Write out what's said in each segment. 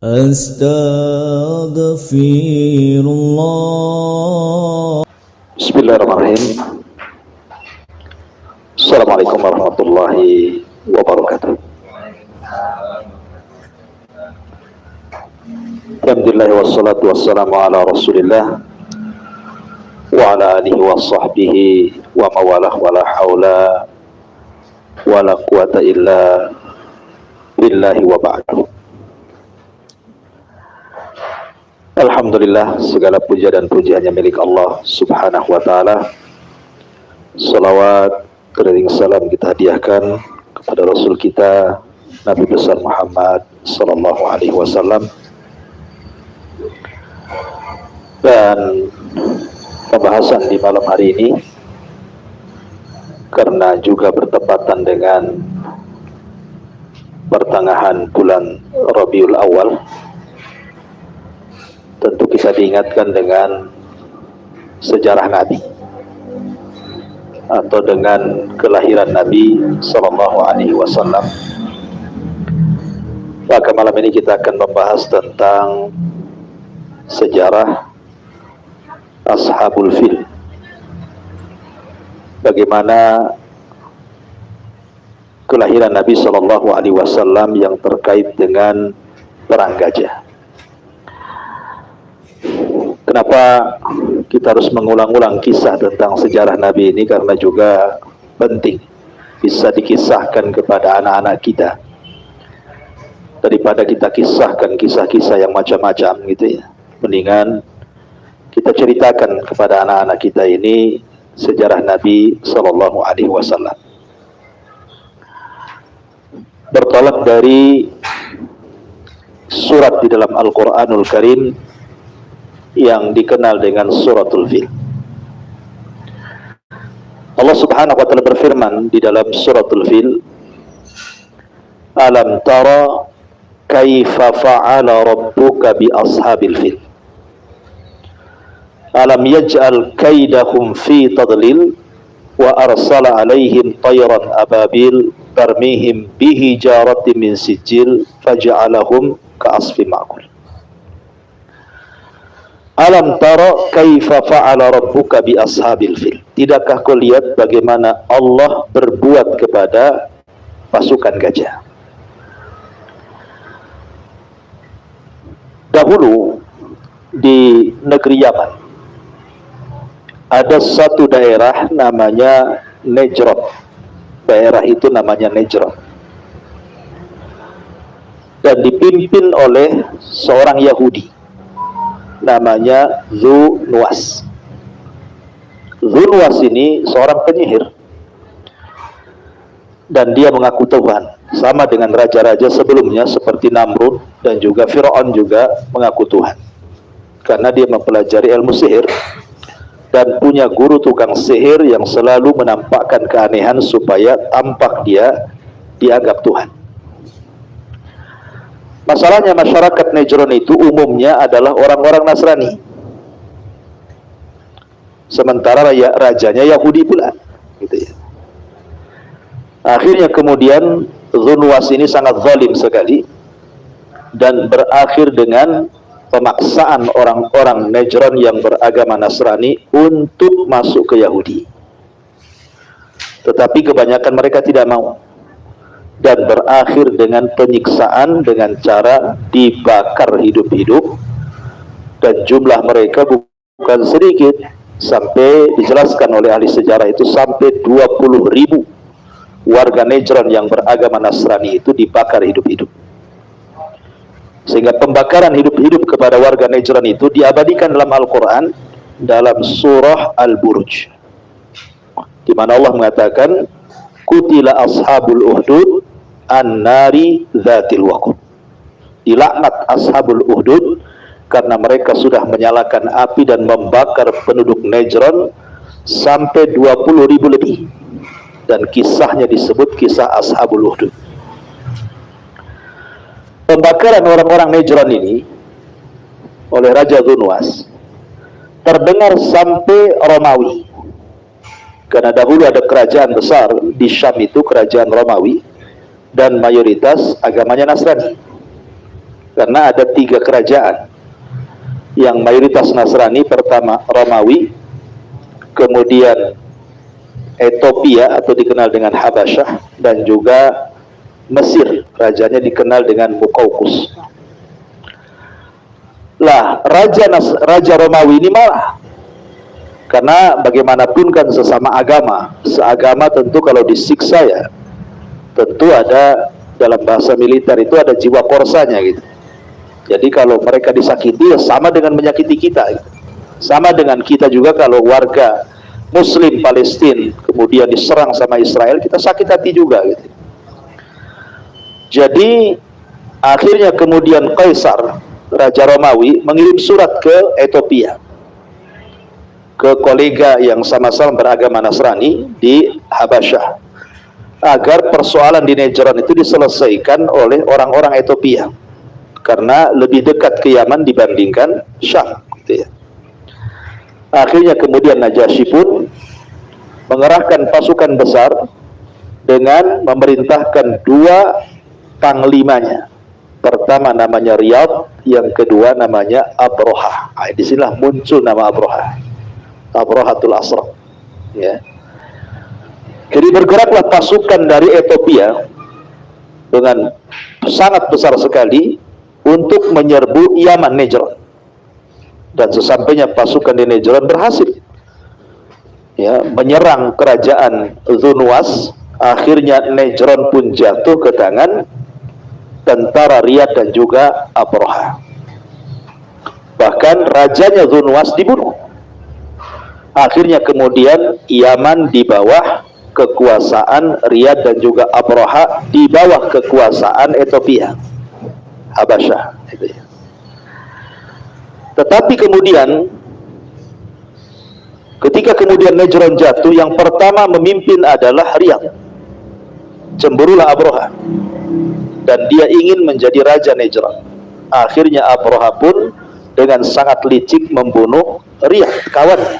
Astaghfirullah. Bismillahirrahmanirrahim. Assalamualaikum warahmatullahi wabarakatuh. Alhamdulillah wassalatu wassalamu ala rasulillah wa ala alihi wa sahbihi wa mawalah wa la hawla wa la quwata illa billahi wa ba'du. Alhamdulillah, segala puja dan pujiannya milik Allah subhanahu wa ta'ala. Salawat, kering salam kita hadiahkan kepada Rasul kita Nabi besar Muhammad sallallahu alaihi wasallam. Dan pembahasan di malam hari ini, karena juga bertepatan dengan pertengahan bulan Rabiul Awal, tentu kita diingatkan dengan sejarah Nabi atau dengan kelahiran Nabi Sallallahu Alaihi Wasallam. Maka malam ini kita akan membahas tentang sejarah Ashabul Fil. Bagaimana kelahiran Nabi Sallallahu Alaihi Wasallam yang terkait dengan perang gajah. Kenapa kita harus mengulang-ulang kisah tentang sejarah Nabi ini? Karena juga penting bisa dikisahkan kepada anak-anak kita, daripada kita kisahkan kisah-kisah yang macam-macam gitu ya. Mendingan kita ceritakan kepada anak-anak kita ini sejarah Nabi Sallallahu Alaihi Wasallam. Bertolak dari surat di dalam Al-Quranul Karim yang dikenal dengan Suratul Fil. Allah Subhanahu wa ta'ala berfirman di dalam Suratul Fil, Alam tara kaifa fa'ala rabbuka bi ashabil fil. Alam yaj'al kaidahum fi tadlil wa arsala alaihim tayran ababil tarmihim bihi jaratin min sijil faja'alahum ka'asfi ma'kul. Alam tara kaifa fa'ala rabbuka bi ashabil fil. Tidakkah kau lihat bagaimana Allah berbuat kepada pasukan gajah? Dahulu di negeri Yaman ada satu daerah namanya Najran. Daerah itu namanya Najran, dan dipimpin oleh seorang Yahudi namanya Dzunwas. Dzunwas ini seorang penyihir, dan dia mengaku Tuhan, sama dengan raja-raja sebelumnya seperti Namrud dan juga Fir'aun juga mengaku Tuhan, karena dia mempelajari ilmu sihir dan punya guru tukang sihir yang selalu menampakkan keanehan supaya tampak dia dianggap Tuhan. Masalahnya masyarakat Najran itu umumnya adalah orang-orang Nasrani, sementara rajanya Yahudi pula, gitu ya. Akhirnya kemudian Dzunwas ini sangat zalim sekali dan berakhir dengan pemaksaan orang-orang Najran yang beragama Nasrani untuk masuk ke Yahudi. Tetapi kebanyakan mereka tidak mau, dan berakhir dengan penyiksaan dengan cara dibakar hidup-hidup, dan jumlah mereka bukan sedikit, sampai dijelaskan oleh ahli sejarah itu sampai 20.000 warga Najran yang beragama Nasrani itu dibakar hidup-hidup. Sehingga pembakaran hidup-hidup kepada warga Najran itu diabadikan dalam Al-Quran dalam surah Al-Buruj, di mana Allah mengatakan Qutila ashabul uhdud an-nari dzatil waqud. Dilaknat ashabul uhdud karena mereka sudah menyalakan api dan membakar penduduk Najran sampai 20.000 lebih, dan kisahnya disebut kisah ashabul uhdud. Pembakaran orang-orang Najran ini oleh Raja Dzunwas terdengar sampai Romawi. Karena dahulu ada kerajaan besar di Syam itu, kerajaan Romawi, dan mayoritas agamanya Nasrani. karena ada 3 kerajaan yang mayoritas Nasrani. Pertama Romawi, kemudian Ethiopia atau dikenal dengan Habasyah, dan juga Mesir, rajanya dikenal dengan Muqawqis. Lah, Raja Romawi ini marah, karena bagaimanapun kan sesama agama, seagama tentu kalau disiksa ya, tentu ada, dalam bahasa militer itu ada jiwa korsanya gitu. Jadi kalau mereka disakiti ya sama dengan menyakiti kita gitu. Sama dengan kita juga kalau warga Muslim Palestina kemudian diserang sama Israel, kita sakit hati juga gitu. Jadi akhirnya kemudian Kaisar, Raja Romawi, mengirim surat ke Ethiopia, ke kolega yang sama-sama beragama Nasrani di Habasyah, agar persoalan di Najran itu diselesaikan oleh orang-orang Ethiopia, karena lebih dekat ke Yaman dibandingkan Syam gitu ya. Akhirnya kemudian Najasyi pun mengerahkan pasukan besar dengan memerintahkan 2 panglimanya. Pertama namanya Riyadh, yang kedua namanya Abroha. Nah, disinilah muncul nama Abroha, Abrohatul Asraq ya. Jadi bergeraklah pasukan dari Ethiopia dengan sangat besar sekali untuk menyerbu Yaman, Najran. Dan sesampainya pasukan di Najran berhasil ya menyerang kerajaan Dhunwas. Akhirnya Najran pun jatuh ke tangan tentara Riyadh dan juga Abroha. Bahkan rajanya Dhunwas dibunuh. Akhirnya kemudian Yaman di bawah kekuasaan Riyadh dan juga Abroha, di bawah kekuasaan Ethiopia, Habasyah itu ya. Tetapi kemudian ketika kemudian Najran jatuh, yang pertama memimpin adalah Riyadh. Cemburulah Abroha dan dia ingin menjadi raja Najran. Akhirnya Abroha pun dengan sangat licik membunuh Riyadh, kawannya,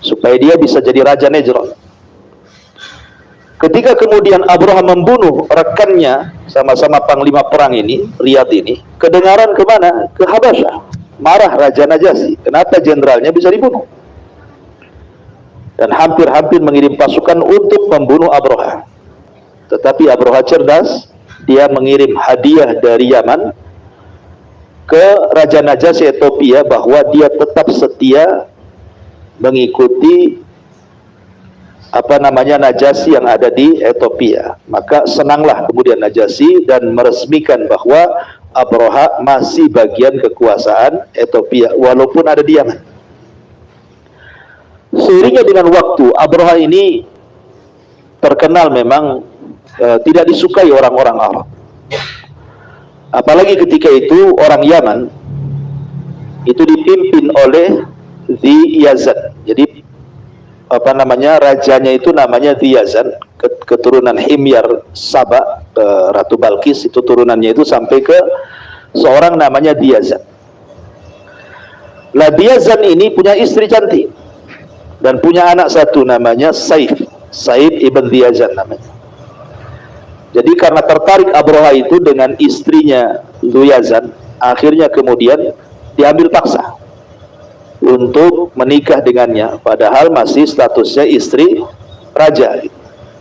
supaya dia bisa jadi raja Najran. Ketika kemudian Abroha membunuh rekannya, sama-sama panglima perang ini, Riyadh ini, kedengaran kemana? Ke Habasyah. Marah Raja Najasyi, kenapa jenderalnya bisa dibunuh? Dan hampir-hampir mengirim pasukan untuk membunuh Abroha. Tetapi Abroha cerdas, dia mengirim hadiah dari Yaman ke Raja Najasyi Ethiopia bahwa dia tetap setia mengikuti Najasyi yang ada di Ethiopia. Maka senanglah kemudian Najasyi dan meresmikan bahwa Abroha masih bagian kekuasaan Ethiopia walaupun ada di Yaman. Seiringnya dengan waktu, Abroha ini terkenal memang tidak disukai orang-orang Arab. Apalagi ketika itu orang Yaman itu dipimpin oleh Dhi Yazan. Jadi rajanya itu namanya Dhi Yazan, keturunan Himyar Saba, Ratu Balkis, itu turunannya itu sampai ke seorang namanya Dhi Yazan. Lah Dhi Yazan ini punya istri cantik dan punya anak satu namanya Saif ibn Dhi Yazan namanya. Jadi karena tertarik Abroha itu dengan istrinya Dhi Yazan, akhirnya kemudian diambil paksa untuk menikah dengannya, padahal masih statusnya istri raja,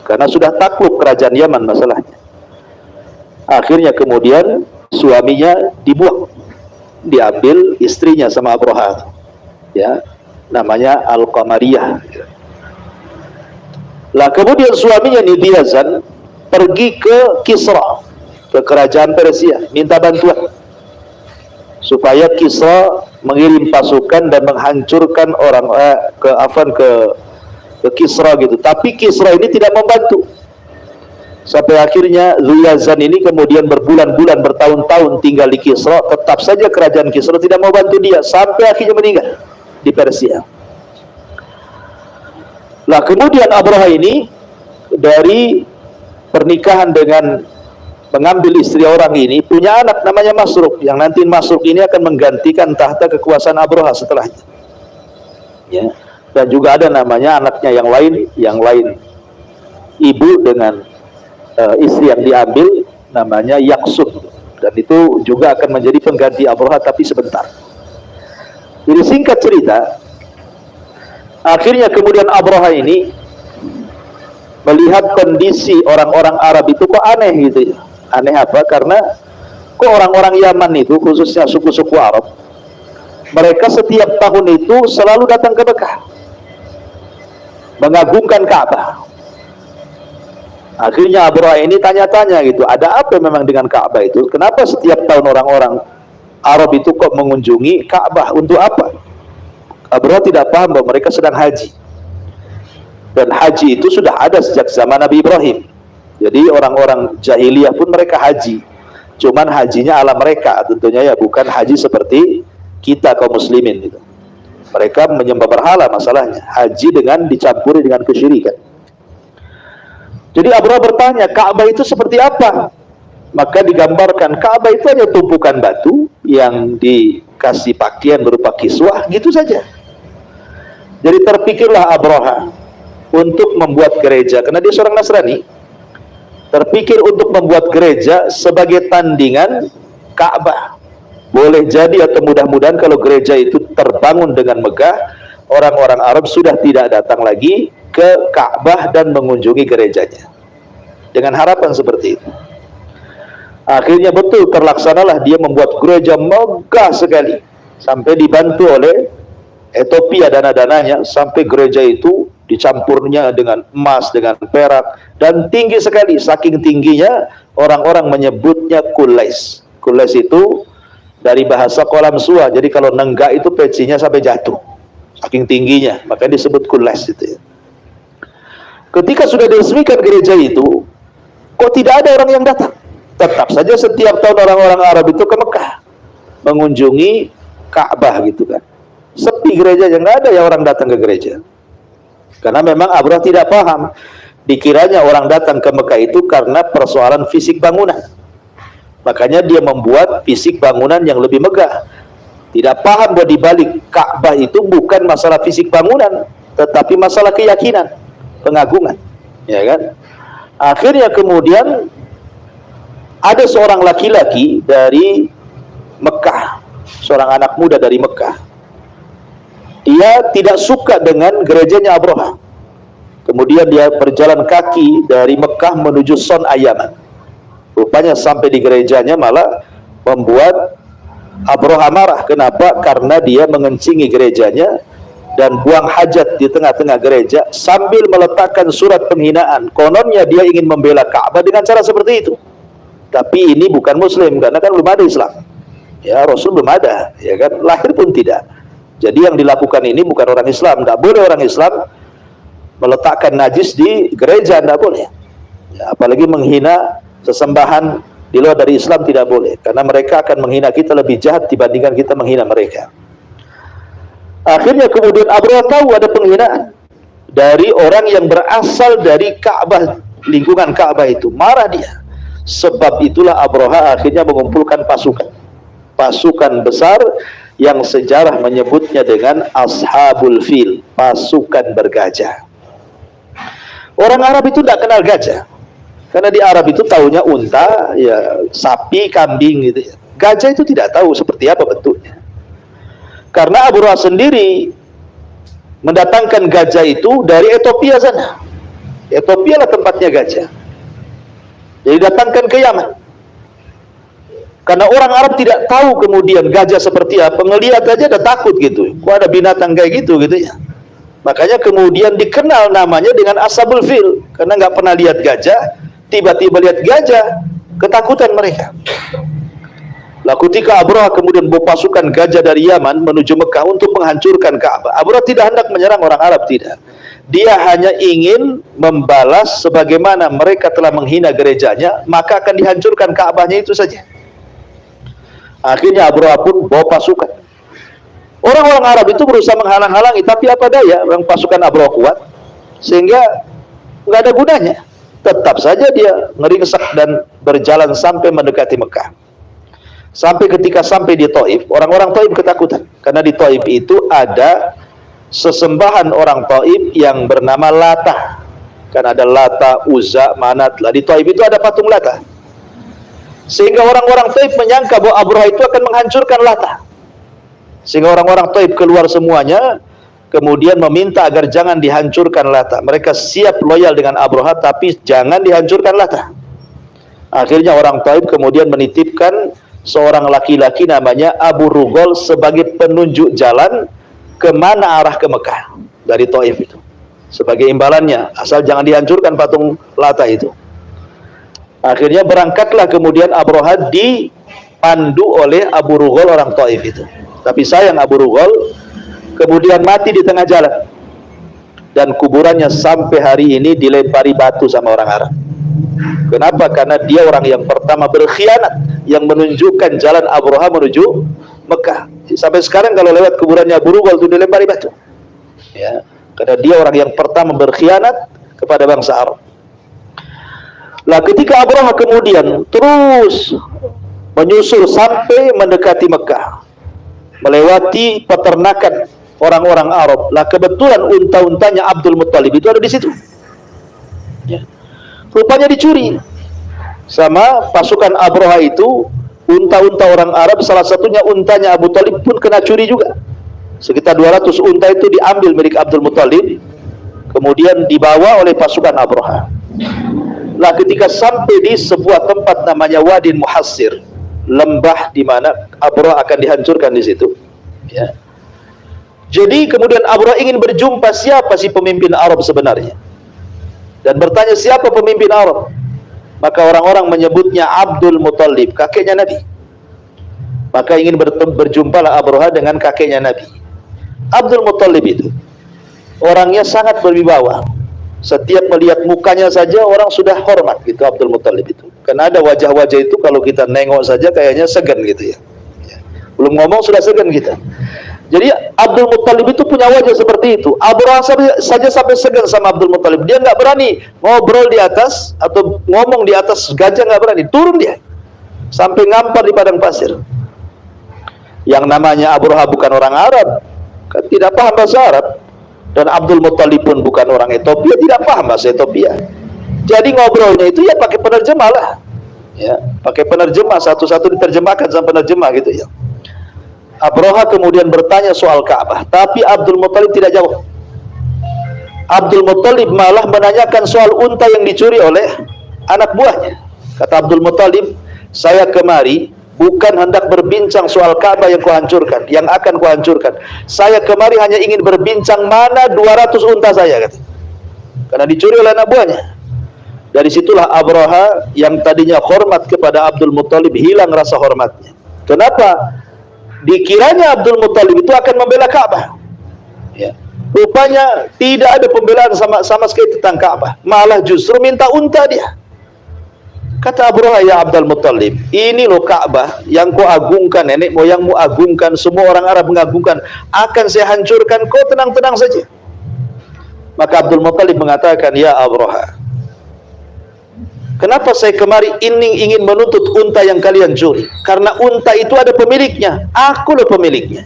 karena sudah takluk kerajaan Yaman masalahnya. Akhirnya kemudian suaminya dibuang, diambil istrinya sama Abroha ya, namanya Al-Qamariyah. Lah kemudian suaminya Dhi Yazan pergi ke Kisra, ke kerajaan Persia, minta bantuan supaya Kisra mengirim pasukan dan menghancurkan orang ke Kisra gitu. Tapi Kisra ini tidak membantu. Sampai akhirnya Dhi Yazan ini kemudian berbulan-bulan, bertahun-tahun tinggal di Kisra, tetap saja kerajaan Kisra tidak mau bantu dia, sampai akhirnya meninggal di Persia. Lah kemudian Abroha ini dari pernikahan dengan mengambil istri orang ini punya anak namanya Masruk, yang nanti Masruk ini akan menggantikan tahta kekuasaan Abroha setelahnya ya. Dan juga ada namanya anaknya yang lain ibu dengan istri yang diambil namanya Yaksun. dan itu juga akan menjadi pengganti Abraha tapi sebentar. Jadi singkat cerita, akhirnya kemudian Abraha ini melihat kondisi orang-orang Arab itu kok aneh gitu ya. Aneh apa? Karena kok orang-orang Yaman itu, khususnya suku-suku Arab, mereka setiap tahun itu selalu datang ke Mekah mengagungkan Ka'bah. Akhirnya Abraha ini tanya-tanya gitu, ada apa memang dengan Ka'bah itu? Kenapa setiap tahun orang-orang Arab itu kok mengunjungi Ka'bah? Untuk apa? Abraha tidak paham bahwa mereka sedang haji. Dan haji itu sudah ada sejak zaman Nabi Ibrahim. Jadi orang-orang jahiliyah pun mereka haji. Cuman hajinya ala mereka, tentunya ya bukan haji seperti kita kaum muslimin gitu. Mereka menyembah berhala masalahnya. Haji dengan dicampuri dengan kesyirikan. Jadi Abraha bertanya, Ka'bah itu seperti apa? Maka digambarkan Ka'bah itu hanya tumpukan batu yang dikasih pakaian berupa kiswah, gitu saja. Jadi terpikirlah Abraha untuk membuat gereja, karena dia seorang Nasrani. Terpikir untuk membuat gereja sebagai tandingan Ka'bah. Boleh jadi atau mudah-mudahan kalau gereja itu terbangun dengan megah, orang-orang Arab sudah tidak datang lagi ke Ka'bah dan mengunjungi gerejanya. Dengan harapan seperti itu. Akhirnya betul terlaksanalah dia membuat gereja megah sekali. Sampai dibantu oleh Ethiopia dana-dananya, sampai gereja itu dicampurnya dengan emas, dengan perak, dan tinggi sekali. Saking tingginya orang-orang menyebutnya kulais. Kulais itu dari bahasa kolam sua, jadi kalau nenggak itu pecinya sampai jatuh, saking tingginya, makanya disebut kulais itu ya. Ketika sudah diresmikan gereja itu, kok tidak ada orang yang datang? Tetap saja setiap tahun orang-orang Arab itu ke Mekah mengunjungi Ka'bah gitu kan. Sepi gerejanya, nggak ada yang orang datang ke gereja. Karena memang Abraha tidak paham, dikiranya orang datang ke Mekah itu karena persoalan fisik bangunan. Makanya dia membuat fisik bangunan yang lebih megah. Tidak paham bahwa di balik Ka'bah itu bukan masalah fisik bangunan, tetapi masalah keyakinan, pengagungan, ya kan? Akhirnya kemudian ada seorang laki-laki dari Mekah, seorang anak muda dari Mekah. Dia tidak suka dengan gerejanya Abraha. Kemudian dia berjalan kaki dari Mekah menuju Son'a Yaman. Rupanya sampai di gerejanya malah membuat Abraha marah. Kenapa? Karena dia mengencingi gerejanya dan buang hajat di tengah-tengah gereja sambil meletakkan surat penghinaan. Kononnya dia ingin membela Ka'bah dengan cara seperti itu. Tapi ini bukan Muslim, karena kan belum ada Islam. Ya, Rasul belum ada, ya kan? Lahir pun tidak. Jadi yang dilakukan ini bukan orang Islam. Tidak boleh orang Islam meletakkan najis di gereja, tidak boleh. Ya, apalagi menghina sesembahan di luar dari Islam tidak boleh, karena mereka akan menghina kita lebih jahat dibandingkan kita menghina mereka. Akhirnya kemudian Abraha tahu ada penghinaan dari orang yang berasal dari Ka'bah, lingkungan Ka'bah itu. Marah dia. Sebab itulah Abraha akhirnya mengumpulkan pasukan besar yang sejarah menyebutnya dengan Ashabul Fil, pasukan bergajah. Orang Arab itu tidak kenal gajah, karena di Arab itu taunya unta, ya sapi, kambing gitu. Gajah itu tidak tahu seperti apa bentuknya. Karena Abraha sendiri mendatangkan gajah itu dari Ethiopia sana. Ethiopia lah tempatnya gajah. Jadi datangkan ke Yaman. Karena orang Arab tidak tahu kemudian gajah seperti apa, ngelihat aja udah takut gitu. Kok ada binatang kayak gitu ya. Makanya kemudian dikenal namanya dengan Ashabul Fil, karena nggak pernah lihat gajah, tiba-tiba lihat gajah, ketakutan mereka. Lah ketika Abraha kemudian bawa pasukan gajah dari Yaman menuju Mekah untuk menghancurkan Ka'bah, Abraha tidak hendak menyerang orang Arab, tidak. Dia hanya ingin membalas sebagaimana mereka telah menghina gerejanya, maka akan dihancurkan Ka'bahnya itu saja. Akhirnya Abraha pun bawa pasukan. Orang-orang Arab itu berusaha menghalang-halangi, tapi apa daya, orang pasukan Abraha kuat, sehingga nggak ada gunanya. Tetap saja dia ngeringsek dan berjalan sampai mendekati Mekah. Sampai ketika sampai di Taif, orang-orang Taif ketakutan, karena di Taif itu ada sesembahan orang Taif yang bernama Lata. Kan ada Lata, Uzza, Manat. Lah di Taif itu ada patung Lata. Sehingga orang-orang Taif menyangka bahwa Abraha itu akan menghancurkan Lata. Sehingga orang-orang Taif keluar semuanya, kemudian meminta agar jangan dihancurkan Lata. Mereka siap loyal dengan Abraha, tapi jangan dihancurkan Lata. Akhirnya orang Taif kemudian menitipkan seorang laki-laki namanya Abu Rugol sebagai penunjuk jalan kemana arah ke Mekah dari Taif itu, sebagai imbalannya, asal jangan dihancurkan patung Lata itu. Akhirnya berangkatlah kemudian Abraha dipandu oleh Abu Rugol orang Taif itu. Tapi sayang Abu Rugol kemudian mati di tengah jalan, dan kuburannya sampai hari ini dilempari batu sama orang Arab. Kenapa? Karena dia orang yang pertama berkhianat, yang menunjukkan jalan Abraha menuju Mekah. Sampai sekarang kalau lewat kuburannya Abu Rugol itu dilempari batu, ya, karena dia orang yang pertama berkhianat kepada bangsa Arab. Lah ketika Abraha kemudian terus menyusul sampai mendekati Mekah, melewati peternakan orang-orang Arab, lah kebetulan unta-untanya Abdul Muttalib itu ada di situ. Ya. Rupanya dicuri sama pasukan Abraha itu. Unta-unta orang Arab, salah satunya untanya Abu Talib pun kena curi juga. Sekitar 200 unta itu diambil milik Abdul Muttalib, kemudian dibawa oleh pasukan Abraha. Lah ketika sampai di sebuah tempat namanya Wadin Muhassir, lembah di mana Abraha akan dihancurkan di situ, ya. Jadi kemudian Abraha ingin berjumpa siapa sih pemimpin Arab sebenarnya, dan bertanya siapa pemimpin Arab. Maka orang-orang menyebutnya Abdul Muttalib, kakeknya Nabi. Maka ingin berjumpalah Abraha dengan kakeknya Nabi. Abdul Muttalib itu orangnya sangat berwibawa. Setiap melihat mukanya saja orang sudah hormat gitu Abdul Muttalib itu. Karena ada wajah-wajah itu kalau kita nengok saja kayaknya segan gitu ya. Belum ngomong sudah segan kita. Jadi Abdul Muttalib itu punya wajah seperti itu. Abraha saja sampai segan sama Abdul Muttalib. Dia nggak berani ngobrol di atas atau ngomong di atas gajah, nggak berani. Turun dia sampai ngampar di padang pasir. Yang namanya Abraha bukan orang Arab, kan tidak paham bahasa Arab. Dan Abdul Muttalib pun bukan orang Ethiopia, tidak paham bahasa Ethiopia. Jadi ngobrolnya itu ya pakai penerjemah lah. Ya, pakai penerjemah, satu-satu diterjemahkan sama penerjemah gitu ya. Abraha kemudian bertanya soal Ka'bah, tapi Abdul Muttalib tidak jawab. Abdul Muttalib malah menanyakan soal unta yang dicuri oleh anak buahnya. Kata Abdul Muttalib, saya kemari bukan hendak berbincang soal Ka'bah yang kuhancurkan, yang akan kuhancurkan. Saya kemari hanya ingin berbincang mana 200 unta saya, kata. Karena dicuri oleh anak buahnya. Dari situlah Abraha yang tadinya hormat kepada Abdul Muttalib hilang rasa hormatnya. Kenapa? Dikiranya Abdul Muttalib itu akan membela Ka'bah, ya. Rupanya tidak ada pembelaan sama sekali tentang Ka'bah, malah justru minta unta dia. Kata Abraha, ya Abdul Muttalib, ini loh Ka'bah yang kau agungkan, nenek moyangmu agungkan, semua orang Arab mengagungkan, akan saya hancurkan, kau tenang-tenang saja. Maka Abdul Muttalib mengatakan, ya Abraha, kenapa saya kemari ingin menuntut unta yang kalian curi? Karena unta itu ada pemiliknya, aku loh pemiliknya.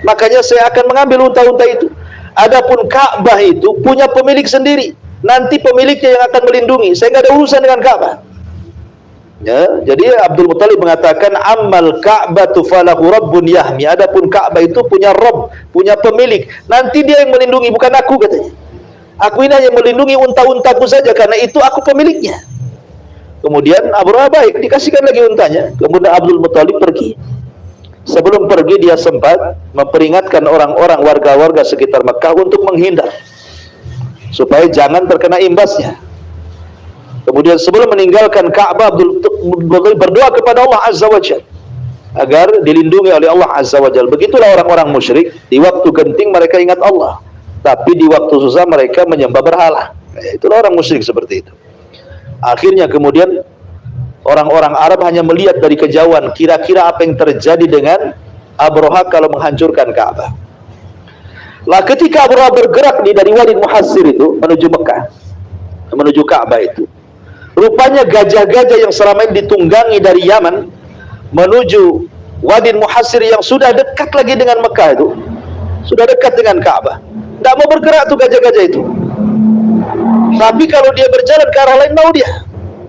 Makanya saya akan mengambil unta-unta itu. Adapun Ka'bah itu punya pemilik sendiri, nanti pemiliknya yang akan melindungi. Saya nggak ada urusan dengan Ka'bah. Ya, jadi Abdul Muttalib mengatakan, amal Ka'batu falahu rabbun yahmi. Adapun Ka'bah itu punya Rabb, punya pemilik. Nanti dia yang melindungi, bukan aku, katanya. Aku ini hanya melindungi unta-untaku saja, karena itu aku pemiliknya. Kemudian Abraha baik, dikasihkan lagi untanya. Kemudian Abdul Muttalib pergi. Sebelum pergi dia sempat memperingatkan orang-orang warga-warga sekitar Mekah untuk menghindar, supaya jangan terkena imbasnya. Kemudian sebelum meninggalkan Ka'bah, Abdul Muttalib berdoa kepada Allah Azza wa Jalla agar dilindungi oleh Allah Azza wa Jalla. Begitulah orang-orang musyrik, di waktu genting mereka ingat Allah, tapi di waktu susah mereka menyembah berhala. Itulah orang musyrik seperti itu. Akhirnya kemudian orang-orang Arab hanya melihat dari kejauhan kira-kira apa yang terjadi dengan Abraha kalau menghancurkan Ka'bah. Lah ketika Abraha bergerak dari Wadi Muhassir itu menuju Mekah, menuju Ka'bah itu, rupanya gajah-gajah yang selama ini ditunggangi dari Yaman menuju Wadi Muhassir yang sudah dekat lagi dengan Mekah itu, sudah dekat dengan Ka'bah, tidak mau bergerak tuh gajah-gajah itu. Tapi kalau dia berjalan ke arah lain mau dia.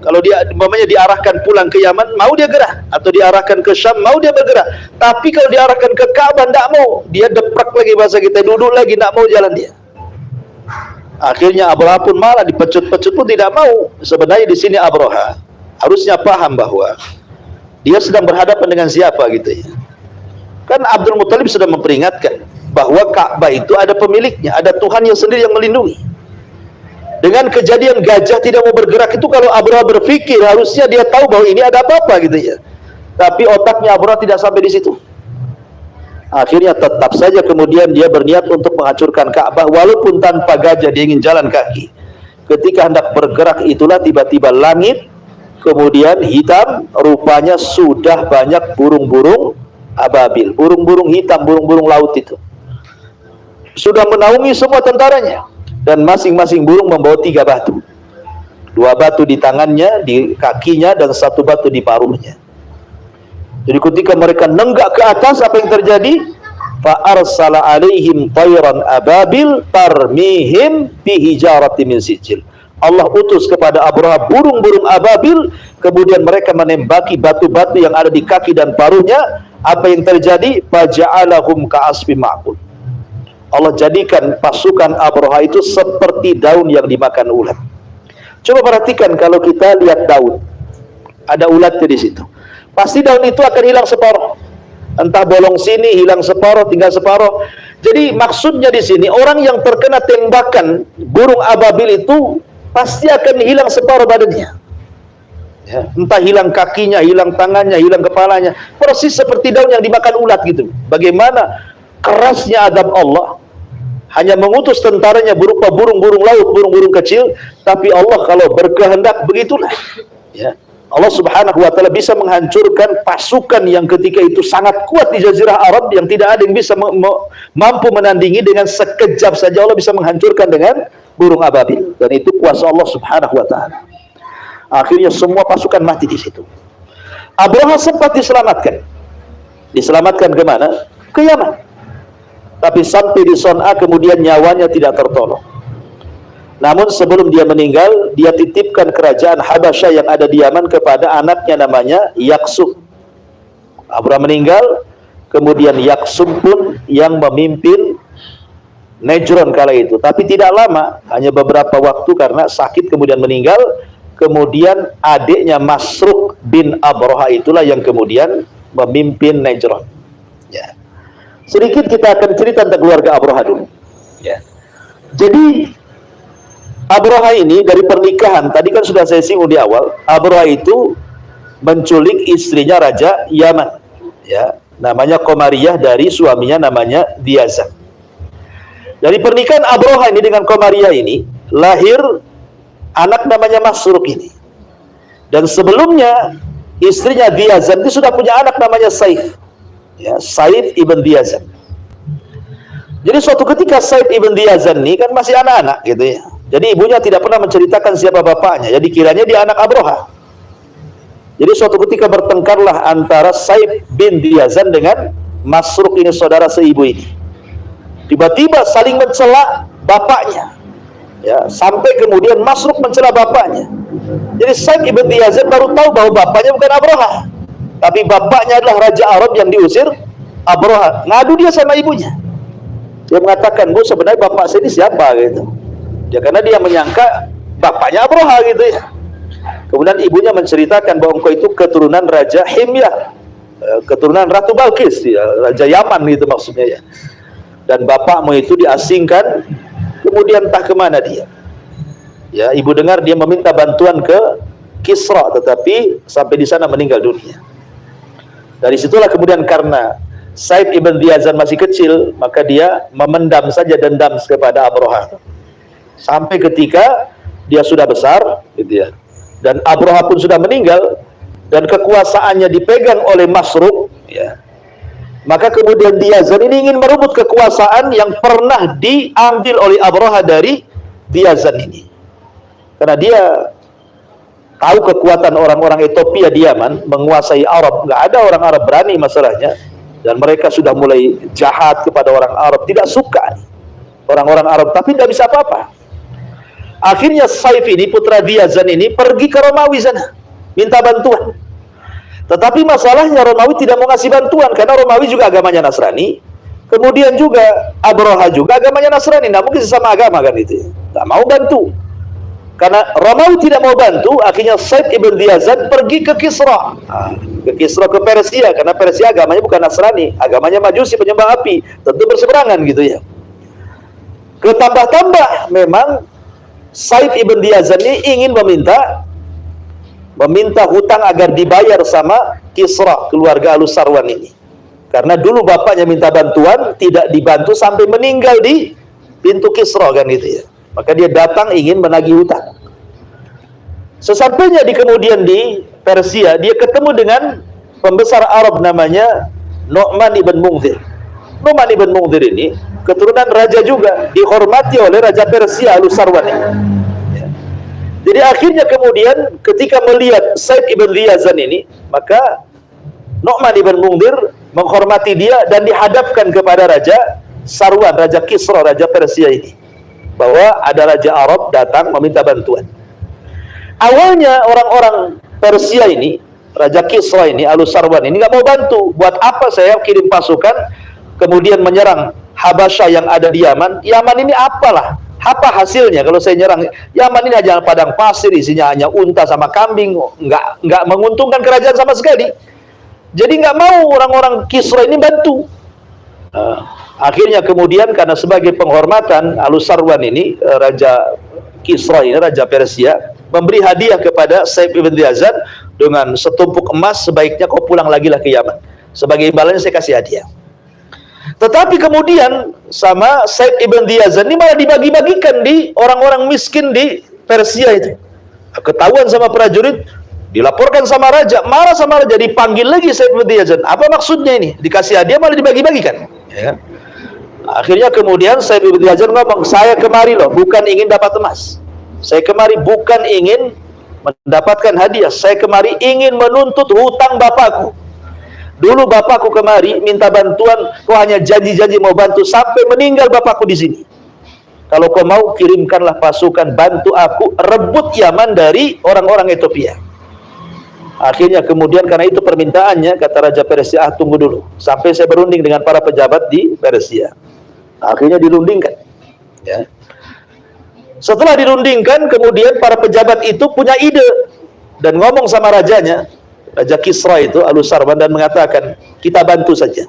Kalau dia umpamanya diarahkan pulang ke Yaman, mau dia gerak, atau diarahkan ke Syam, mau dia bergerak. Tapi kalau diarahkan ke Ka'bah, tidak mau, dia deprak lagi, bahasa kita, duduk lagi, tidak mau jalan dia. Akhirnya Abraha pun malah dipecut-pecut pun tidak mau. Sebenarnya di sini Abraha harusnya paham bahwa dia sedang berhadapan dengan siapa gitu ya. Kan Abdul Muthalib sudah memperingatkan bahwa Ka'bah itu ada pemiliknya, ada Tuhan yang sendiri yang melindungi. Dengan kejadian gajah tidak mau bergerak itu, kalau Abraha berpikir harusnya dia tahu bahwa ini ada apa-apa gitu ya. Tapi otaknya Abraha tidak sampai di situ. Akhirnya tetap saja kemudian dia berniat untuk menghancurkan Ka'bah walaupun tanpa gajah, dia ingin jalan kaki. Ketika hendak bergerak itulah tiba-tiba langit kemudian hitam, rupanya sudah banyak burung-burung ababil, burung-burung hitam, burung-burung laut itu. Sudah menaungi semua tentaranya. Dan masing-masing burung membawa 3 batu. 2 batu di tangannya, di kakinya, dan 1 batu di paruhnya. Jadi ketika mereka nenggak ke atas, apa yang terjadi? Fa arsala alaihim tayran ababil tarmihim bihijarati min sijil. Allah utus kepada Abraha burung-burung ababil, kemudian mereka menembaki batu-batu yang ada di kaki dan paruhnya. Apa yang terjadi? Faja'alahum ka'asfim ma'kul. Allah jadikan pasukan Abraha itu seperti daun yang dimakan ulat. Coba perhatikan kalau kita lihat daun, ada ulatnya di situ. Pasti daun itu akan hilang separuh. Entah bolong sini hilang separuh, tinggal separuh. Jadi maksudnya di sini orang yang terkena tembakan burung ababil itu pasti akan hilang separuh badannya. Ya, entah hilang kakinya, hilang tangannya, hilang kepalanya. Persis seperti daun yang dimakan ulat gitu. Bagaimana kerasnya azab Allah. Hanya mengutus tentaranya berupa burung-burung laut, burung-burung kecil, tapi Allah kalau berkehendak begitulah. Ya. Allah Subhanahu wa taala bisa menghancurkan pasukan yang ketika itu sangat kuat di Jazirah Arab, yang tidak ada yang bisa mampu menandingi. Dengan sekejap saja Allah bisa menghancurkan dengan burung ababil, dan itu kuasa Allah Subhanahu wa taala. Akhirnya semua pasukan mati di situ. Abraha sempat diselamatkan. Diselamatkan ke mana? Ke Yaman. Tapi sampai di Son'a kemudian nyawanya tidak tertolong. Namun sebelum dia meninggal, dia titipkan kerajaan Habasyah yang ada di Yaman kepada anaknya namanya Yaksum. Abraha meninggal, kemudian Yaksum pun yang memimpin Najran kala itu. Tapi tidak lama, hanya beberapa waktu karena sakit kemudian meninggal. Kemudian adiknya Masruq bin Abraha itulah yang kemudian memimpin Najran. Ya. Sedikit kita akan cerita tentang keluarga Abraha dulu. Ya. Jadi Abraha ini dari pernikahan, tadi kan sudah saya singgung di awal, Abraha itu menculik istrinya Raja Yaman. Ya, namanya Qamariyah, dari suaminya namanya Diyazan. Dari pernikahan Abraha ini dengan Qamariyah ini lahir anak namanya Masruq ini. Dan sebelumnya istrinya Diyazan itu sudah punya anak namanya Saif. Ya, Saif ibn Diyazan. Jadi suatu ketika Saif ibn Diyazan ini kan masih anak-anak gitu ya. Jadi ibunya tidak pernah menceritakan siapa bapaknya. Jadi kiranya dia anak Abraha. Jadi suatu ketika bertengkarlah antara Saif bin Diyazan dengan Masruq ini, saudara seibu ini. Tiba-tiba saling mencela bapaknya. Ya, sampai kemudian Masruq mencela bapaknya. Jadi Saif ibn Diyazan baru tahu bahwa bapaknya bukan Abraha. Tapi bapaknya adalah Raja Arab yang diusir Abraha. Ngadu dia sama ibunya. Dia mengatakan, "Bu, sebenarnya bapak saya ini siapa?" gitu. Ya, karena dia menyangka bapaknya Abraha gitu ya. Kemudian ibunya menceritakan bahwa engkau itu keturunan Raja Himyar, keturunan Ratu Balkis, ya, Raja Yaman gitu maksudnya ya. Dan bapakmu itu diasingkan, kemudian entah kemana dia. Ya, ibu dengar dia meminta bantuan ke Kisra, tetapi sampai di sana meninggal dunia. Dari situlah kemudian karena Saif ibn Diyazan masih kecil, maka dia memendam saja dendam kepada Abraha. Sampai ketika dia sudah besar, gitu ya. Dan Abraha pun sudah meninggal, dan kekuasaannya dipegang oleh Masruq, ya. Maka kemudian Diyazan ini ingin merebut kekuasaan yang pernah diambil oleh Abraha dari Diyazan ini. Karena dia tahu kekuatan orang-orang Ethiopia di Yaman, menguasai Arab. Nggak ada orang Arab berani masalahnya. Dan mereka sudah mulai jahat kepada orang Arab. Tidak suka orang-orang Arab, tapi tidak bisa apa-apa. Akhirnya Saif ini, putra Diyazan ini, pergi ke Romawi sana, minta bantuan. Tetapi masalahnya Romawi tidak mau ngasih bantuan, karena Romawi juga agamanya Nasrani. Kemudian juga Abroha juga agamanya Nasrani, nggak mungkin sesama agama kan itu, nggak mau bantu. Karena Romawi tidak mau bantu, akhirnya Saif ibn Diyazan pergi ke Kisra, ke Kisra, ke Persia, karena Persia agamanya bukan Nasrani, agamanya Majusi, penyembah api, tentu berseberangan gitu ya. Ketambah-tambah memang Saif ibn Diyazan ini ingin meminta hutang agar dibayar sama Kisra, keluarga Al-Sarwan ini. Karena dulu bapaknya minta bantuan, tidak dibantu sampai meninggal di pintu Kisra kan gitu ya. Maka dia datang ingin menagih hutang. Sesampainya kemudian di Persia, dia ketemu dengan pembesar Arab namanya Nu'man ibn Munzir. Nu'man ibn Munzir ini keturunan raja juga, dihormati oleh Raja Persia Al-Sarwan ini. Jadi akhirnya kemudian ketika melihat Saif ibn Diyazan ini, maka Nu'man ibn Munzir menghormati dia dan dihadapkan kepada Raja Sarwan, Raja Kisra, Raja Persia ini, bahwa ada Raja Arab datang meminta bantuan. Awalnya orang-orang Persia ini, Raja Kisra ini, Al-Sarwan ini nggak mau bantu. Buat apa saya kirim pasukan kemudian menyerang Habasyah yang ada di Yaman? Yaman ini apalah? Apa hasilnya kalau saya nyerang Yaman ini? Hanya padang pasir, isinya hanya unta sama kambing, nggak menguntungkan kerajaan sama sekali. Jadi nggak mau orang-orang Kisra ini bantu. Akhirnya kemudian karena sebagai penghormatan, Al-Sarwan ini, Raja Kisra ini, Raja Persia, memberi hadiah kepada Saif ibn Diyazan dengan setumpuk emas, sebaiknya kau pulang lagi lah ke Yaman. Sebagai imbalannya saya kasih hadiah. Tetapi kemudian sama Saif ibn Diyazan ini malah dibagi-bagikan di orang-orang miskin di Persia itu. Ketahuan sama prajurit, dilaporkan sama raja, marah sama raja, dipanggil lagi Saif ibn Diyazan. Apa maksudnya ini? Dikasih hadiah malah dibagi-bagikan. Ya. Akhirnya kemudian Saif ibn Diyazan ngomong, saya kemari loh bukan ingin dapat emas. Saya kemari bukan ingin mendapatkan hadiah. Saya kemari ingin menuntut hutang bapakku. Dulu bapakku kemari minta bantuan, kau hanya janji-janji mau bantu sampai meninggal bapakku di sini. Kalau kau mau, kirimkanlah pasukan bantu aku rebut Yaman dari orang-orang Ethiopia. Akhirnya kemudian karena itu permintaannya, kata Raja Persia, tunggu dulu sampai saya berunding dengan para pejabat di Persia. Akhirnya dirundingkan. Ya. Setelah dirundingkan, kemudian para pejabat itu punya ide dan ngomong sama rajanya, Raja Kisra itu, Al-Sarwan, dan mengatakan, kita bantu saja.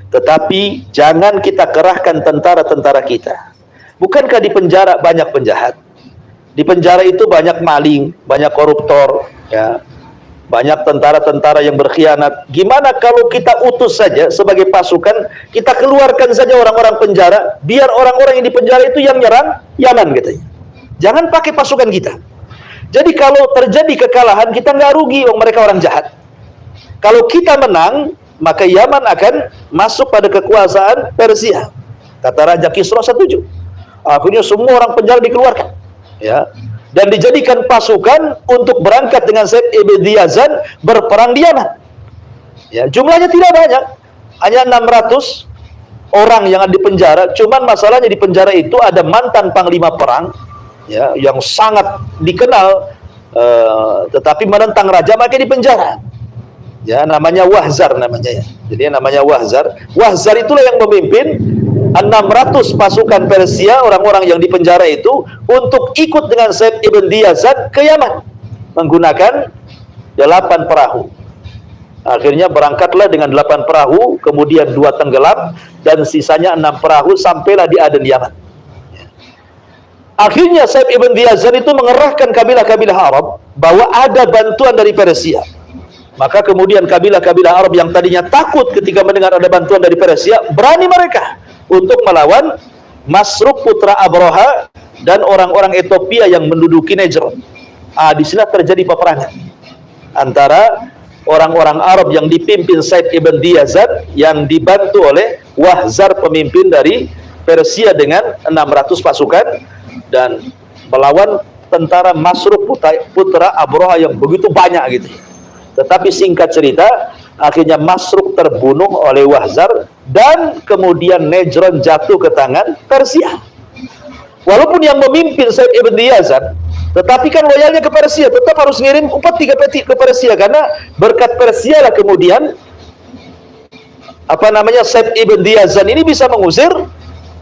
Tetapi jangan kita kerahkan tentara-tentara kita. Bukankah di penjara banyak penjahat? Di penjara itu banyak maling, banyak koruptor, ya, banyak tentara-tentara yang berkhianat. Gimana kalau kita utus saja sebagai pasukan, kita keluarkan saja orang-orang penjara, biar orang-orang yang di penjara itu yang nyerang Yaman katanya. Jangan pakai pasukan kita. Jadi kalau terjadi kekalahan, kita nggak rugi, mereka orang jahat. Kalau kita menang, maka Yaman akan masuk pada kekuasaan Persia. Kata Raja Kisra setuju. Akhirnya semua orang penjara dikeluarkan, ya, dan dijadikan pasukan untuk berangkat dengan Saif ibn Diyazan berperang di Yaman. Ya, jumlahnya tidak banyak, hanya 600 orang yang ada di penjara. Cuman masalahnya di penjara itu ada mantan panglima perang, ya, yang sangat dikenal, tetapi menentang raja, maka di penjara. Ya, namanya Wahzar namanya, ya. Jadi namanya Wahzar. Wahzar itulah yang memimpin 600 pasukan Persia, orang-orang yang di penjara itu, untuk ikut dengan Saif ibn Diyazan ke Yaman menggunakan 8 perahu. Akhirnya berangkatlah dengan 8 perahu, kemudian 2 tenggelam dan sisanya 6 perahu, sampailah di Aden, Yaman. Akhirnya Saif ibn Diyazan itu mengerahkan kabilah-kabilah Arab bahwa ada bantuan dari Persia. Maka kemudian kabilah-kabilah Arab yang tadinya takut ketika mendengar ada bantuan dari Persia, berani mereka untuk melawan Masruk putra Abroha dan orang-orang Ethiopia yang menduduki Najran. Di sini terjadi peperangan antara orang-orang Arab yang dipimpin Saif ibn Diyazan yang dibantu oleh Wahzar, pemimpin dari Persia, dengan 600 pasukan, dan melawan tentara Masruk putra Abroha yang begitu banyak gitu. Tetapi singkat cerita, akhirnya Masruk terbunuh oleh Wahzar dan kemudian Najran jatuh ke tangan Persia. Walaupun yang memimpin Said ibn Yazan, tetapi kan loyalnya ke Persia, tetap harus ngirim upeti ke Persia, karena berkat Persia lah kemudian Said ibn Yazan ini bisa mengusir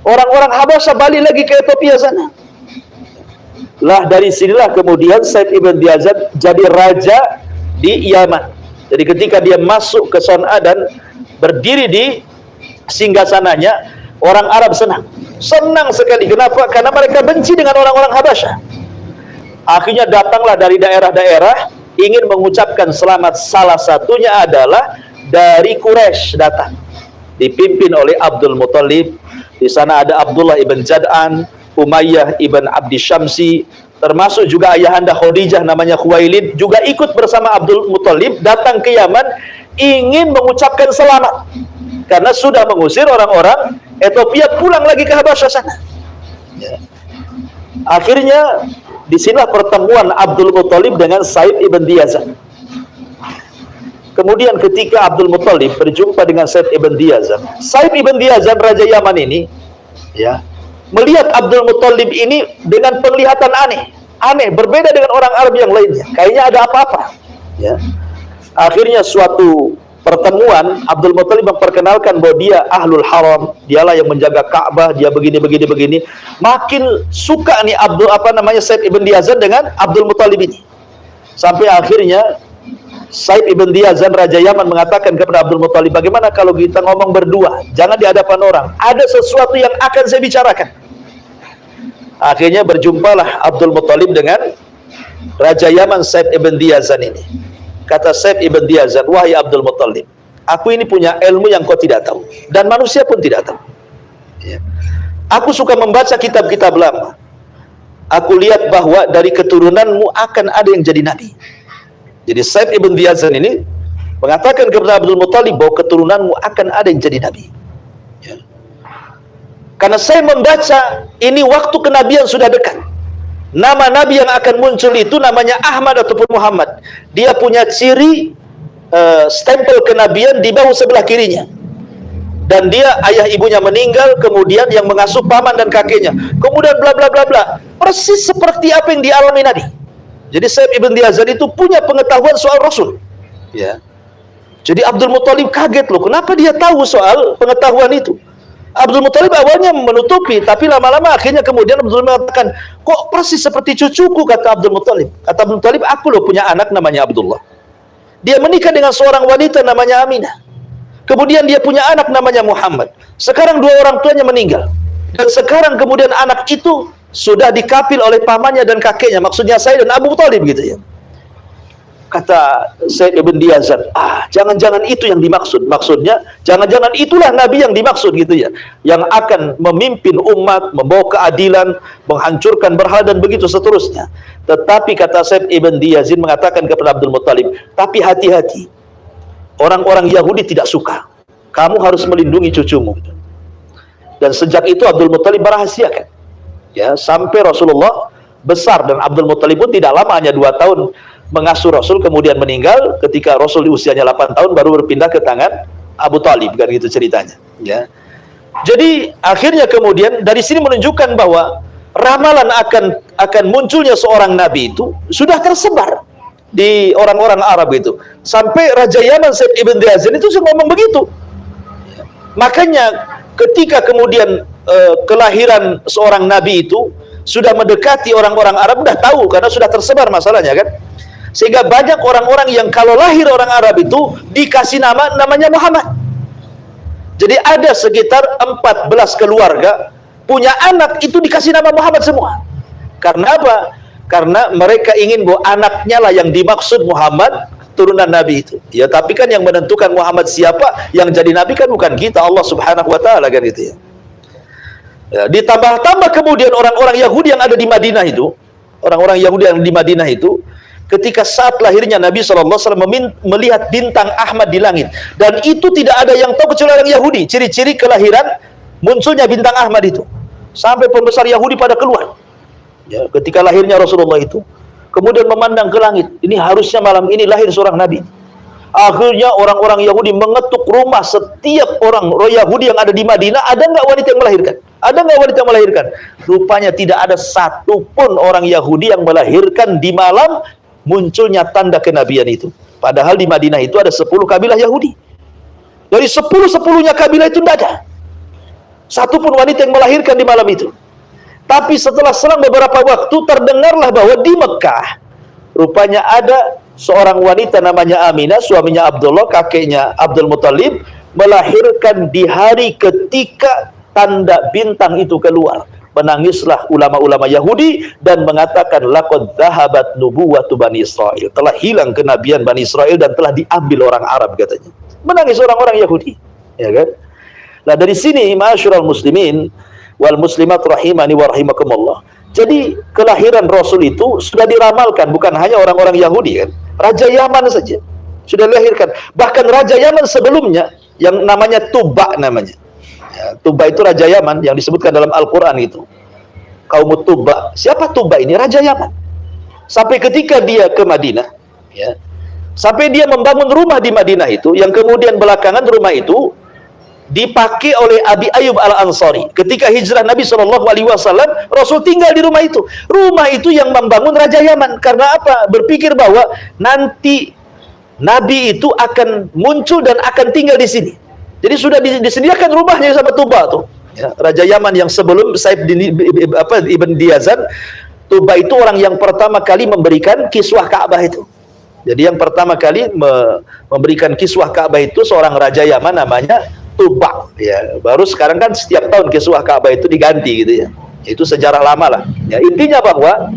orang-orang Habasyah balik lagi ke Ethiopia sana. Lah dari sinilah kemudian Said ibn Yazan jadi raja di Yaman. Jadi ketika dia masuk ke Son'a dan berdiri di singgasananya, orang Arab senang sekali. Kenapa? Karena mereka benci dengan orang-orang Habasyah. Akhirnya datanglah dari daerah-daerah ingin mengucapkan selamat. Salah satunya adalah dari Quraisy datang, dipimpin oleh Abdul Muthalib. Di sana ada Abdullah ibn Jad'an, Umayyah ibn Abdi Syamsi, termasuk juga ayahanda Khadijah namanya Khuwailid juga ikut bersama Abdul Muthalib datang ke Yaman ingin mengucapkan selamat karena sudah mengusir orang-orang Ethiopia pulang lagi ke Habasyah sana. Ya. Akhirnya disinilah pertemuan Abdul Muthalib dengan Said ibn Yazan. Kemudian ketika Abdul Muthalib berjumpa dengan Said ibn Yazan, Said ibn Yazan raja Yaman ini, ya, melihat Abdul Muthalib ini dengan penglihatan aneh, berbeda dengan orang Arab yang lainnya. Kayaknya ada apa-apa. Ya. Akhirnya suatu pertemuan, Abdul Muthalib memperkenalkan bahwa dia ahlul haram, dialah yang menjaga Ka'bah, dia begini. Makin suka nih Said ibn Yazan dengan Abdul Muthalib ini. Sampai akhirnya Said ibn Yazan raja Yaman mengatakan kepada Abdul Muthalib, bagaimana kalau kita ngomong berdua, jangan di hadapan orang, ada sesuatu yang akan saya bicarakan. Akhirnya berjumpalah Abdul Muthalib dengan raja Yaman Said ibn Yazan ini. Kata Said ibn Yazan, wahai Abdul Muthalib, aku ini punya ilmu yang kau tidak tahu, dan manusia pun tidak tahu. Ya. Aku suka membaca kitab-kitab lama. Aku lihat bahwa dari keturunanmu akan ada yang jadi nabi. Jadi Said ibn Yazan ini mengatakan kepada Abdul Muthalib bahwa keturunanmu akan ada yang jadi nabi. Ya. Karena saya membaca ini waktu kenabian sudah dekat. Nama nabi yang akan muncul itu namanya Ahmad ataupun Muhammad. Dia punya ciri stempel kenabian di bahu sebelah kirinya. Dan dia ayah ibunya meninggal, kemudian yang mengasuh paman dan kakeknya. Kemudian bla bla bla bla. Persis seperti apa yang dialami Nabi. Jadi Said ibn Yazan itu punya pengetahuan soal Rasul. Ya. Jadi Abdul Muthalib kaget loh, kenapa dia tahu soal pengetahuan itu? Abdul Muthalib awalnya menutupi, tapi lama-lama akhirnya kemudian Abdul Muthalib mengatakan, kok persis seperti cucuku, kata Abdul Muthalib. Kata Abdul Muthalib, aku loh punya anak namanya Abdullah. Dia menikah dengan seorang wanita namanya Aminah. Kemudian dia punya anak namanya Muhammad. Sekarang dua orang tuanya meninggal. Dan sekarang kemudian anak itu sudah dikapil oleh pamannya dan kakeknya. Maksudnya saya dan Abu Thalib gitu ya. Kata Said ibn Yazan, jangan-jangan itu yang dimaksud. Maksudnya, jangan-jangan itulah Nabi yang dimaksud gitu ya. Yang akan memimpin umat, membawa keadilan, menghancurkan berhala dan begitu seterusnya. Tetapi kata Said ibn Yazan mengatakan kepada Abdul Muthalib, tapi hati-hati. Orang-orang Yahudi tidak suka. Kamu harus melindungi cucumu. Dan sejak itu Abdul Muthalib merahasiakan. Ya, sampai Rasulullah besar dan Abdul Muthalib pun tidak lama, hanya 2 tahun mengasuh Rasul, kemudian meninggal ketika Rasul di usianya 8 tahun baru berpindah ke tangan Abu Thalib, kan gitu ceritanya. Ya. Jadi akhirnya kemudian dari sini menunjukkan bahwa ramalan akan munculnya seorang nabi itu sudah tersebar di orang-orang Arab itu. Sampai Raja Yaman Said ibn Yazan itu ngomong begitu. Makanya ketika kemudian kelahiran seorang nabi itu sudah mendekati orang-orang Arab, udah tahu karena sudah tersebar masalahnya kan. Sehingga banyak orang-orang yang kalau lahir orang Arab itu dikasih namanya Muhammad. Jadi ada sekitar 14 keluarga punya anak itu dikasih nama Muhammad semua. Karena apa? Karena mereka ingin bahwa anaknya lah yang dimaksud Muhammad, turunan Nabi itu. Ya, tapi kan yang menentukan Muhammad siapa yang jadi Nabi kan bukan kita, Allah Subhanahu wa taala kan itu ya. Ya, ditambah-tambah kemudian orang-orang Yahudi yang ada di Madinah itu, orang-orang Yahudi yang di Madinah itu, ketika saat lahirnya Nabi SAW melihat bintang Ahmad di langit, dan itu tidak ada yang tahu kecuali orang Yahudi, ciri-ciri kelahiran munculnya bintang Ahmad itu, sampai pembesar Yahudi pada keluar. Ya, ketika lahirnya Rasulullah itu, kemudian memandang ke langit, ini harusnya malam ini lahir seorang Nabi. Akhirnya orang-orang Yahudi mengetuk rumah setiap orang Yahudi yang ada di Madinah, ada nggak wanita yang melahirkan? Ada nggak wanita melahirkan? Rupanya tidak ada satupun orang Yahudi yang melahirkan di malam munculnya tanda kenabian itu. Padahal di Madinah itu ada 10 kabilah Yahudi. Dari 10-10nya kabilah itu tidak ada satupun wanita yang melahirkan di malam itu. Tapi setelah selang beberapa waktu terdengarlah bahwa di Mekah rupanya ada seorang wanita namanya Aminah, suaminya Abdullah, kakeknya Abdul Muthalib, melahirkan di hari ketika tanda bintang itu keluar. Menangislah ulama-ulama Yahudi dan mengatakan laqad dhahabat nubuwwatu Bani Israil. Telah hilang kenabian Bani Israel dan telah diambil orang Arab katanya. Menangis orang-orang Yahudi, ya kan? Nah, dari sini ma'asyiral muslimin wal muslimat rahimani wa rahimakumullah. Jadi kelahiran Rasul itu sudah diramalkan, bukan hanya orang-orang Yahudi kan. Raja Yaman saja sudah dilahirkan. Bahkan Raja Yaman sebelumnya yang namanya Tuba namanya. Ya, Tuba itu Raja Yaman yang disebutkan dalam Al-Quran itu. Kaum Tuba. Siapa Tuba ini? Raja Yaman. Sampai ketika dia ke Madinah, ya, sampai dia membangun rumah di Madinah itu, yang kemudian belakangan rumah itu dipakai oleh Abi Ayyub Al-Ansari. Ketika hijrah Nabi SAW, Rasul tinggal di rumah itu. Rumah itu yang membangun Raja Yaman. Karena apa? Berpikir bahwa nanti Nabi itu akan muncul dan akan tinggal di sini. Jadi sudah disediakan rumahnya sama Tuba tuh. Ya, Raja Yaman yang sebelum Said Ibn Diyazan, Tuba itu orang yang pertama kali memberikan kiswah Ka'bah itu. Jadi yang pertama kali memberikan kiswah Ka'bah itu seorang Raja Yaman namanya Tuba. Ya, baru sekarang kan setiap tahun kiswah Ka'bah itu diganti gitu ya. Itu sejarah lama lah. Ya, intinya bahwa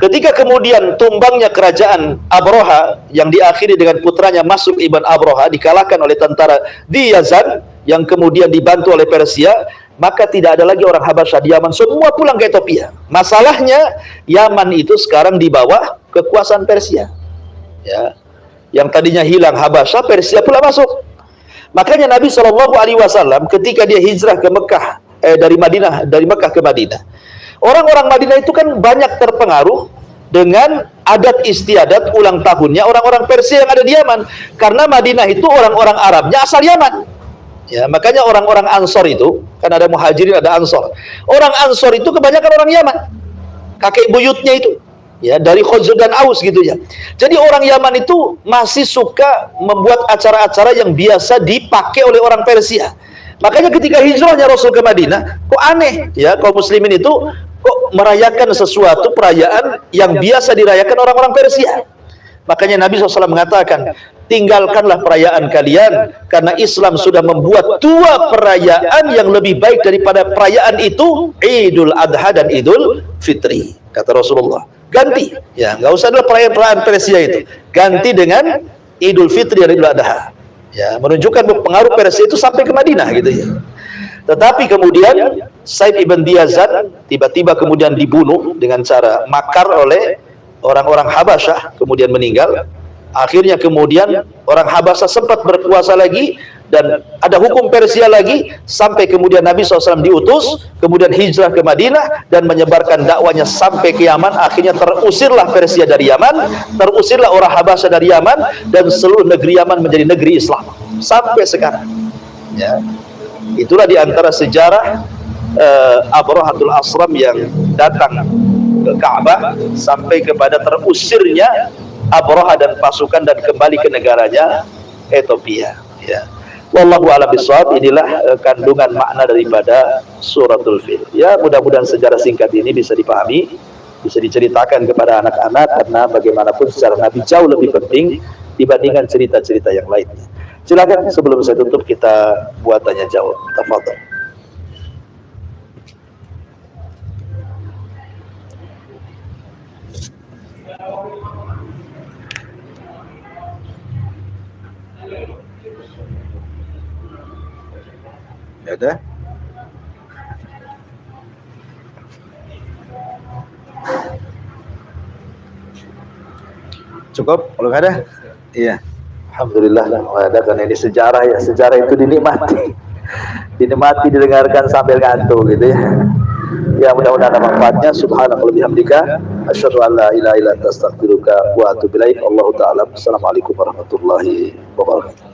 ketika kemudian tumbangnya kerajaan Abroha yang diakhiri dengan putranya Mas'ud ibn Abroha dikalahkan oleh tentara Diyazan yang kemudian dibantu oleh Persia, maka tidak ada lagi orang Habasyah di Yaman, semua pulang ke Ethiopia. Masalahnya Yaman itu sekarang di bawah kekuasaan Persia. Ya. Yang tadinya hilang Habasyah, Persia pula masuk. Makanya Nabi SAW ketika dia hijrah ke Mekah, dari Mekah ke Madinah, orang-orang Madinah itu kan banyak terpengaruh dengan adat istiadat ulang tahunnya orang-orang Persia yang ada di Yaman. Karena Madinah itu orang-orang Arabnya asal Yaman. Ya, makanya orang-orang Ansor itu, kan ada Muhajirin, ada Ansor. Orang Ansor itu kebanyakan orang Yaman. Kakek buyutnya itu, ya, dari Khazraj dan Aus gitu ya. Jadi orang Yaman itu masih suka membuat acara-acara yang biasa dipakai oleh orang Persia. Makanya ketika hijrahnya Rasul ke Madinah, kok aneh ya, kaum muslimin itu kok merayakan sesuatu perayaan yang biasa dirayakan orang-orang Persia. Makanya Nabi SAW mengatakan, tinggalkanlah perayaan kalian, karena Islam sudah membuat dua perayaan yang lebih baik daripada perayaan itu, Idul Adha dan Idul Fitri. Kata Rasulullah, ganti, ya, nggak usah adalah perayaan-perayaan Persia itu, ganti dengan Idul Fitri dan Idul Adha. Ya, menunjukkan pengaruh Persia itu sampai ke Madinah gitu ya. Tetapi kemudian Said Ibn Diyazan tiba-tiba kemudian dibunuh dengan cara makar oleh orang-orang Habasyah, kemudian meninggal. Akhirnya kemudian orang Habasyah sempat berkuasa lagi dan ada hukum Persia lagi, sampai kemudian Nabi SAW diutus, kemudian hijrah ke Madinah dan menyebarkan dakwanya sampai ke Yaman. Akhirnya terusirlah Persia dari Yaman, terusirlah orang Habasyah dari Yaman, dan seluruh negeri Yaman menjadi negeri Islam sampai sekarang. Ya, itulah diantara sejarah Abrohatul Asram yang datang ke Ka'bah sampai kepada terusirnya Abroha dan pasukan dan kembali ke negaranya Ethiopia. Ya. Wallahu a'lam bishawab. Inilah kandungan makna daripada suratul Fil. Ya, mudah-mudahan sejarah singkat ini bisa dipahami, bisa diceritakan kepada anak-anak, karena bagaimanapun sejarah Nabi jauh lebih penting dibandingkan cerita-cerita yang lainnya. Silakan sebelum saya tutup kita buat tanya jawab. Tafadhol. Ada? Cukup? Kalau nggak ada? Iya. Alhamdulillah lah, ada, karena ini sejarah ya. Sejarah itu dinikmati, dinikmati, didengarkan sambil ngantuk gitu ya. Ya, mudah-mudahan ada manfaatnya. Subhanallah bihamdika, asyhadu an la ilaha illa anta astaghfiruka wa atubu ilaik. Allahu ta'ala. Assalamualaikum warahmatullahi wabarakatuh.